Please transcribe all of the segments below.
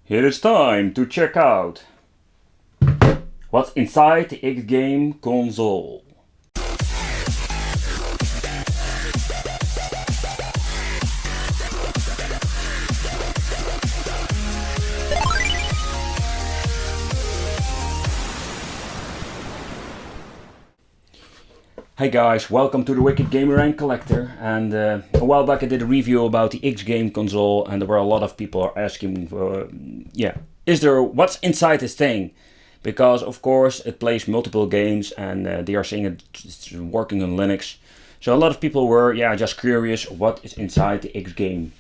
It is time to check out what's inside the X-Game console. Hey guys, welcome to the Wicked Gamer and Collector. And a while back I did a review about the X-Game console, and there were a lot of people are asking for, what's inside this thing? Because of course it plays multiple games, and they are saying it's working on Linux. So a lot of people were just curious what is inside the X-Game.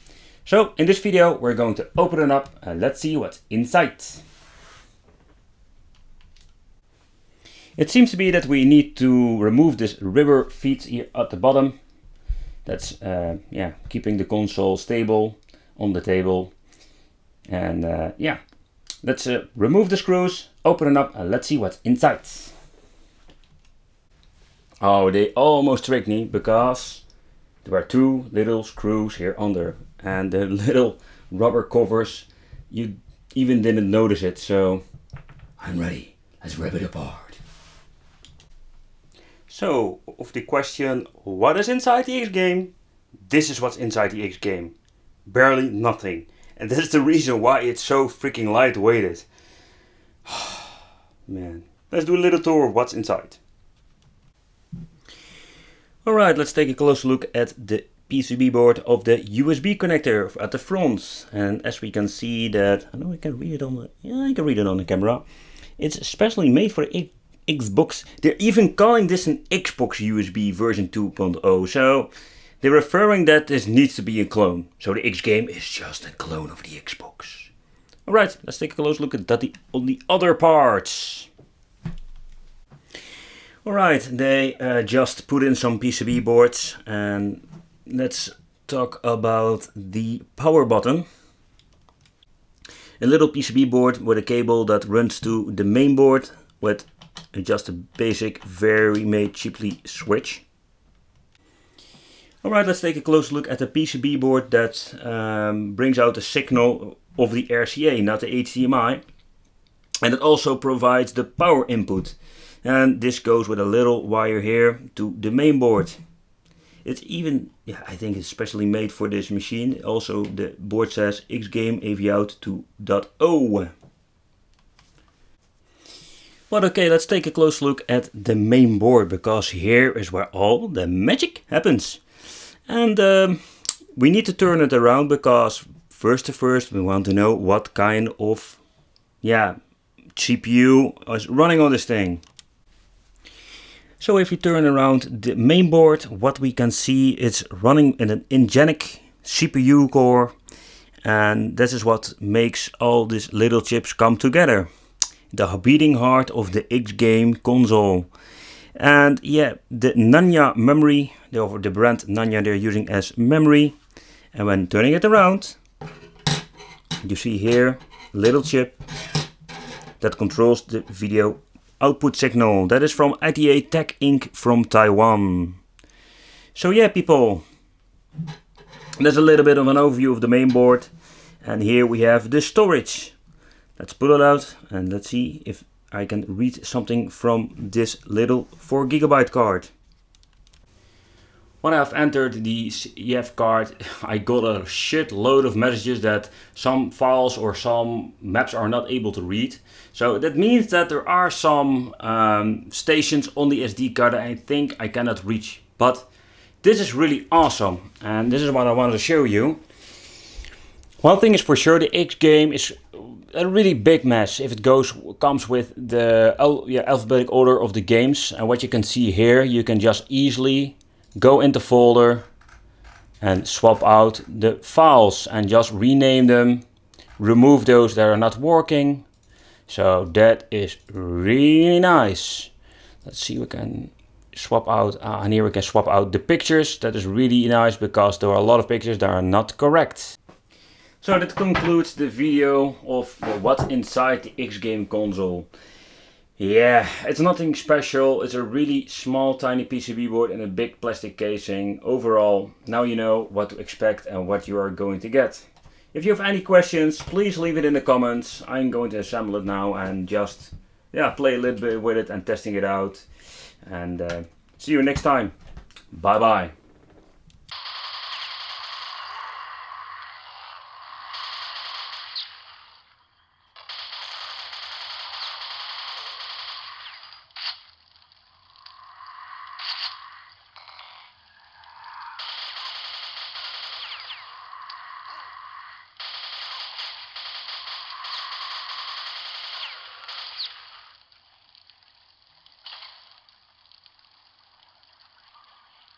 So in this video we're going to open it up and let's see what's inside. It seems to be that we need to remove this rubber feet here at the bottom. That's keeping the console stable on the table. And let's remove the screws, open it up, and let's see what's inside. Oh, they almost tricked me because there were two little screws here under, and the little rubber covers, you even didn't notice it. So I'm ready. Let's rip it apart. So, of the question, what is inside the X-Game? This is what's inside the X-Game. Barely nothing. And this is the reason why it's so freaking lightweighted. Man, let's do a little tour of what's inside. Alright, let's take a close look at the PCB board of the USB connector at the front. And as we can see that, I know I can read it on the, I can read it on the camera. It's especially made for Xbox. They're even calling this an Xbox USB version 2.0, so they're referring that this needs to be a clone. So the X-Game is just a clone of the Xbox. Alright, let's take a close look at that on the other parts. Alright, they just put in some PCB boards, and let's talk about the power button. A little PCB board with a cable that runs to the main board with just a basic, very made cheaply switch. Alright, let's take a close look at the PCB board that brings out the signal of the RCA, not the HDMI. And it also provides the power input. And this goes with a little wire here to the main board. It's even, I think it's specially made for this machine. Also the board says X-Game AV-out 2.0. But okay, let's take a close look at the main board, because here is where all the magic happens. And we need to turn it around, because first we want to know what kind of CPU is running on this thing. So if you turn around the main board, what we can see is running in an Ingenic CPU core, and this is what makes all these little chips come together. The beating heart of the X-Game console. And the Nanya memory, the brand Nanya they're using as memory. And when turning it around, you see here little chip that controls the video output signal. That is from ITA Tech Inc. from Taiwan. So people, there's a little bit of an overview of the main board. And here we have the storage. Let's pull it out and let's see if I can read something from this little 4 GB card. When I've entered the CEF card, I got a shitload of messages that some files or some maps are not able to read. So that means that there are some stations on the SD card that I think I cannot reach. But this is really awesome, and this is what I wanted to show you. One thing is for sure, the X-Game is a really big mess if it comes with the alphabetic order of the games. And what you can see here, you can just easily go into folder and swap out the files and just rename them, remove those that are not working. So that is really nice. Let's see, we can swap out, and here we can swap out the pictures. That is really nice because there are a lot of pictures that are not correct. So that concludes the video of what's inside the X-Game console. It's nothing special. It's a really small tiny PCB board in a big plastic casing. Overall, now you know what to expect and what you are going to get. If you have any questions, please leave it in the comments. I'm going to assemble it now and just play a little bit with it and testing it out. And see you next time. Bye bye.